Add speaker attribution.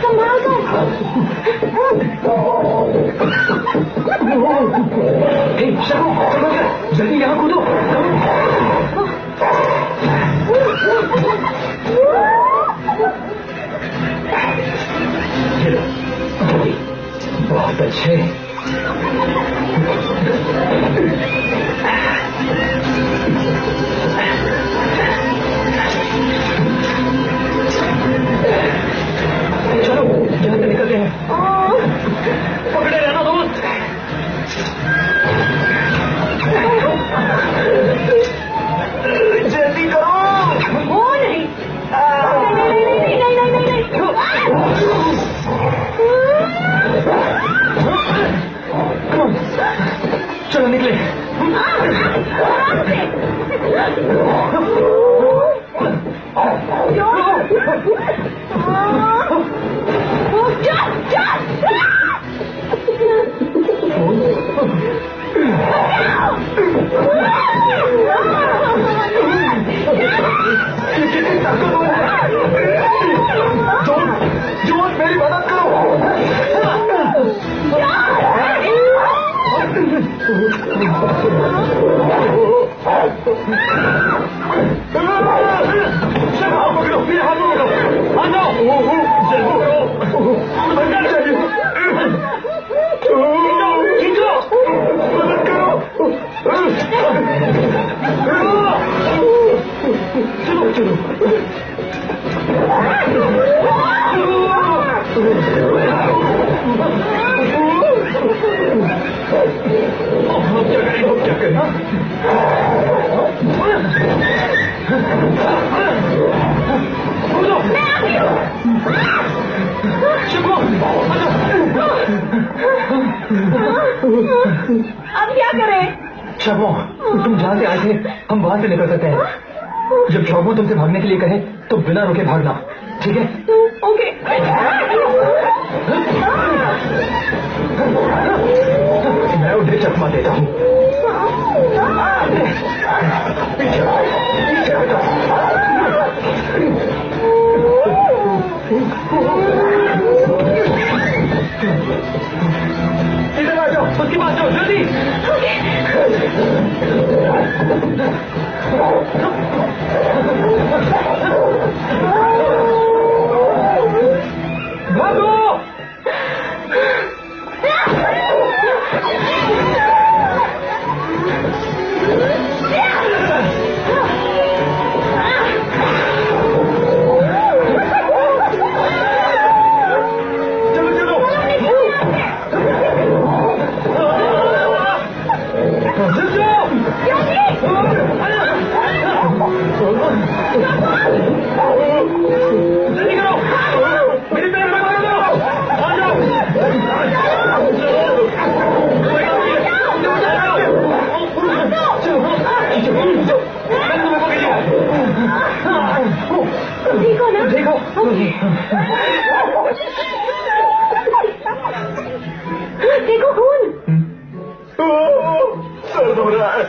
Speaker 1: संभाल कर।
Speaker 2: शर्मा, जल्दी यहाँ कूदो। बहुत अच्छे। चलो यहाँ से निकलते हैं। पकड़े रहना दोस्त। जल्दी करो।
Speaker 1: वो नहीं। नहीं।
Speaker 2: चलो निकले। जोन मेरी मदद करो। पकड़ो, मेरे हाथ पकड़ो। आ जाओ। खींचो, मदद करो। चलो। क्या करें?
Speaker 1: अब क्या करें?
Speaker 2: शर्मा, तुम जहाँ से आए थे हम वहां से निकल सकते हैं। जब शर्मा तुमसे भागने के लिए कहे तो बिना रुके भागना, ठीक है?
Speaker 1: ओके।
Speaker 2: मैं उन्हें चकमा देता हूँ। पीछे इधर आ जाओ, उसके पास जाओ जल्दी। भागो। देखो खून। दर्द हो रहा है।